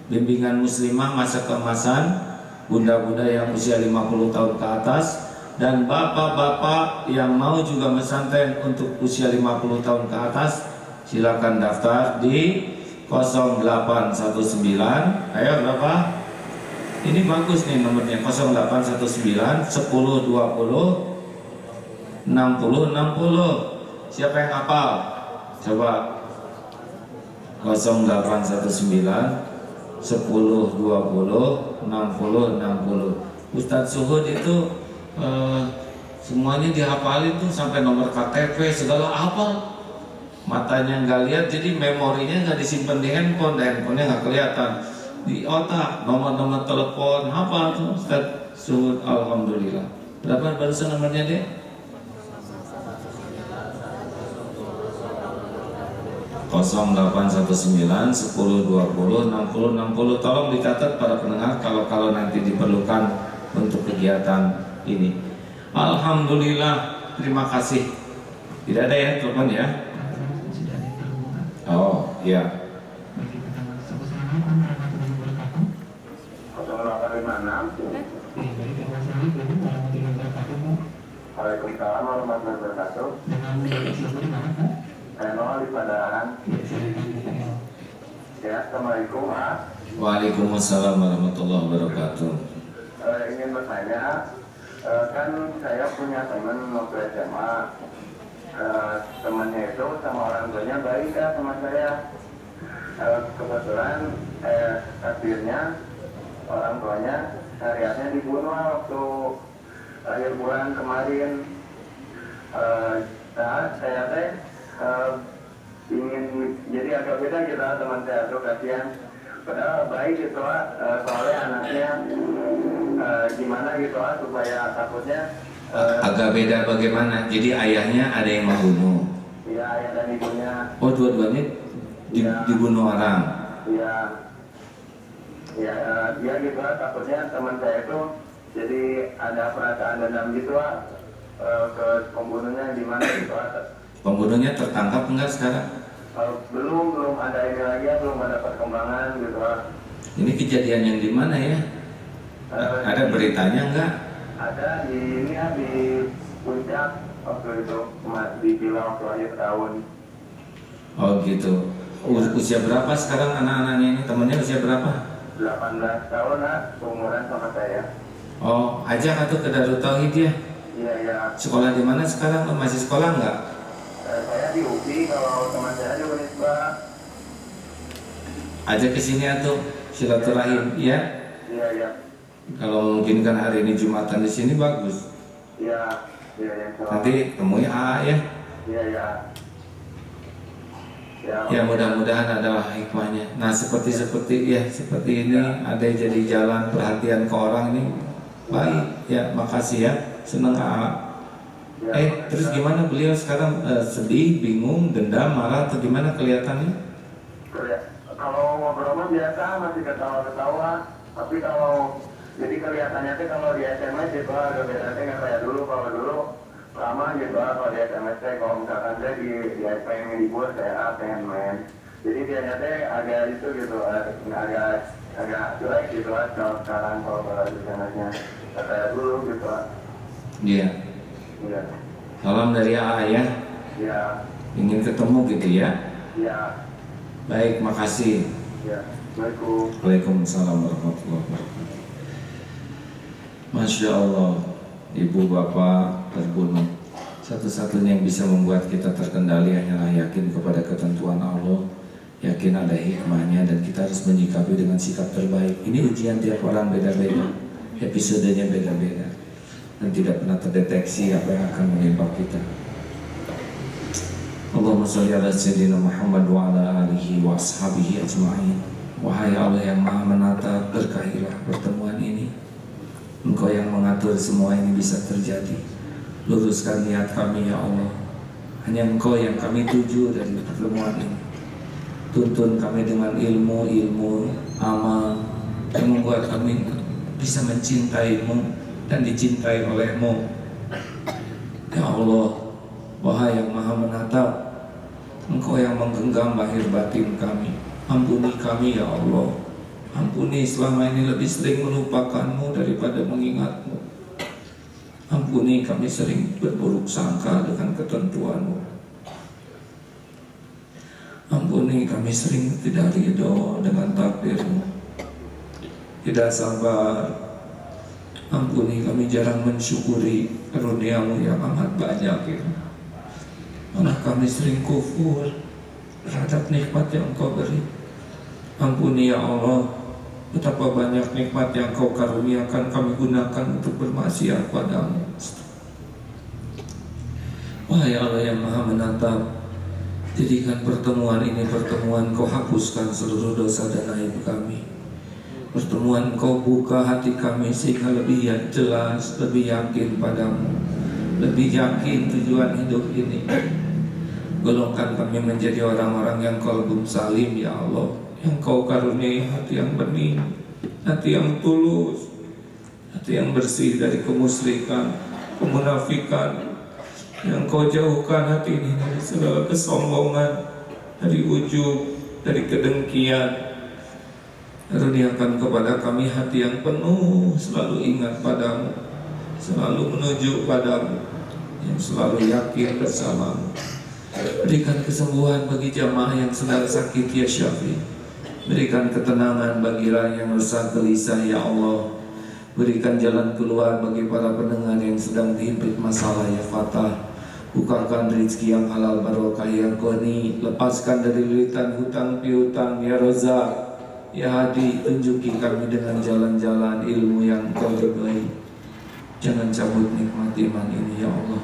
Bimbingan muslimah masa keemasan, bunda-bunda yang usia 50 tahun ke atas, dan bapak-bapak yang mau juga pesantren untuk usia 50 tahun ke atas, silakan daftar di 0819. Ayo berapa? Ini bagus nih nomornya, 0819 10 20 60 60. Siapa yang hafal? Coba 0819 10 20 60 60. Ustadz Suhud itu semuanya dihafalin tuh sampai nomor KTP segala hafal. Matanya nggak lihat, jadi memorinya nggak disimpan di handphone, handphonenya nggak kelihatan di otak. Nomor-nomor telepon hafal tuh Ustadz Suhud, alhamdulillah. Berapa barusan nomornya deh? 0819 10 20 60 60. Tolong dicatat para pendengar kalau nanti diperlukan untuk kegiatan ini. Alhamdulillah, terima kasih. Tidak ada ya telepon ya? Oh iya. 0856. Waalaikumsalam warahmatullahi wabarakatuh. Saya di Padalarang. Ya, assalamualaikum Pak. Waalaikumsalam warahmatullahi wabarakatuh. Ingin bertanya, kan saya punya teman waktu SMA. Temannya itu sama orang tuanya baik ya sama saya. Kebetulan takdirnya orang tuanya syariatnya dibunuh waktu akhir bulan kemarin. Saya teh ingin jadi agak beda gitu teman saya tuh, kasihan. Padahal baik gitu soalnya anaknya gimana gitu supaya takutnya agak beda bagaimana? Jadi ayahnya ada yang membunuh. Iya, ayah dan ibunya. Oh, dua-duanya dibunuh orang. Iya. Ya, dia gitu takutnya teman saya itu jadi ada perasaan dendam gitu ke pembunuhnya, gimana gitu. Pembunuhnya tertangkap enggak sekarang? Belum ada ini lagi ya, belum ada perkembangan gitu. Ini kejadian yang di mana ya? Ada beritanya enggak? Ada di ini ya, di Puncak waktu itu, di Villa waktu akhir tahun. Oh gitu. Usia berapa sekarang anak-anaknya ini? Temannya usia berapa? 18 tahun umuran sama saya. Oh, ajak atau ke Darut Tauhid ya? Iya. Sekolah di mana sekarang? Masih sekolah enggak? Saya di UPI, kalau teman saya di Unisba. Ajak ke sini atau silaturahim ya? Iya. Kalau memungkinkan hari ini Jumatan di sini bagus. Iya. Nanti temui AA ya. Iya. Ya mudah-mudahan ada hikmahnya. Nah seperti ini ada jadi jalan perhatian ke orang ini baik ya. Makasih ya, senang AA. Terus gimana beliau sekarang? Sedih, bingung, dendam, marah atau gimana kelihatannya? Kalau ngobrol biasa masih ketawa-ketawa, tapi kalau jadi kelihatannya tuh kalau di SMS itu agak beda nggak kayak dulu. Kalau dulu lama gitu kalau di SMS kalau misalkan saya di pengen dibuat saya pengen main. Jadi dia nyata agak itu gitu, agak jelek gitu kalau sekarang kalau di SMS-nya kayak dulu gitu. Iya. Iya. Salam dari AA ya. Iya. Ingin ketemu gitu ya. Iya. Baik, makasih. Iya. Assalamualaikum. Waalaikumsalam warahmatullahi wabarakatuh. Masya Allah, ibu bapak terbunuh. Satu-satunya yang bisa membuat kita terkendali hanyalah yakin kepada ketentuan Allah, yakin ada hikmahnya, dan kita harus menyikapi dengan sikap terbaik. Ini ujian tiap orang beda-beda, episodenya beda-beda, dan tidak pernah terdeteksi apa yang akan menimpa kita. Allahumma sholli ala sayyidina Muhammad wa ala alihi wa ashabihi ajma'in. Wahai Allah yang maha menata, berkahilah pertemuan ini. Engkau yang mengatur semua ini bisa terjadi. Luruskan niat kami ya Allah. Hanya Engkau yang kami tuju dari pertemuan ini. Tuntun kami dengan ilmu amal yang membuat kami bisa mencintai-Mu dan dicintai oleh-Mu. Ya Allah, wahai yang maha menatap, Engkau yang menggenggam lahir batin kami. Ampuni kami ya Allah. Ampuni selama ini lebih sering melupakanmu daripada mengingatmu. Ampuni kami sering berburuk sangka dengan ketentuanmu. Ampuni kami sering tidak ridho dengan takdirmu, tidak sabar. Ampuni kami jarang mensyukuri karuniamu yang amat banyak ini. Malah kami sering kufur terhadap nikmat yang Engkau beri. Ampuni ya Allah, betapa banyak nikmat yang Kau karuniakan kami gunakan untuk bermaksiat padamu. Wahai Allah yang Maha Menatap, jadikan pertemuan ini pertemuan Kau hapuskan seluruh dosa dan aib kami. Pertemuan Kau buka hati kami sehingga lebih jelas, lebih yakin padamu, lebih yakin tujuan hidup ini. Golongkan kami menjadi orang-orang yang qalbun salim ya Allah, yang Kau karuniai hati yang bening, hati yang tulus, hati yang bersih dari kemusyrikan, kemunafikan. Yang Kau jauhkan hati ini dari segala kesombongan, dari ujub, dari kedengkian. Karuniakan kepada kami hati yang penuh selalu ingat padamu, selalu menuju padamu, yang selalu yakin bersamamu. Berikan kesembuhan bagi jamaah yang sedang sakit ya Syafi. Berikan ketenangan bagi rakyat yang resah gelisah ya Allah. Berikan jalan keluar bagi para pendengar yang sedang dihimpit masalah ya Fatah. Bukakan rezeki yang halal barokah ya Ghani. Lepaskan dari lilitan hutang piutang ya Rozak. Ya Hadi, tunjuki kami dengan jalan-jalan ilmu yang Kau ridhoi. Jangan cabut nikmat iman ini ya Allah.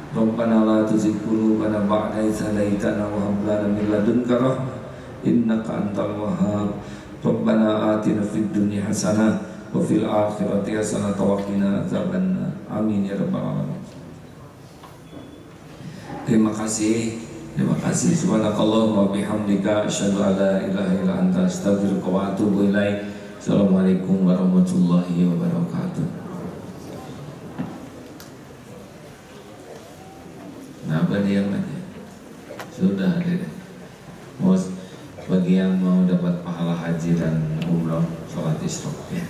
Rabbana la tuzigh qulubana ba'da idh hadaitana wa hab lana min ladunka rahmah innaka antal wahhab. Rabbana atina fid dunya hasanah wa fil akhirati hasanah wa qina adzabannar. Amin ya rabbal alamin. Terima kasih. Subhanakallahumma wa bihamdika asyhadu an la ilaha illa anta astaghfiruka wa atubu ilaik. Assalamualaikum warahmatullahi wabarakatuh. Kenapa diam aja? Sudah deh. Bagi yang mau dapat pahala haji dan umroh, sholat isyraq ya.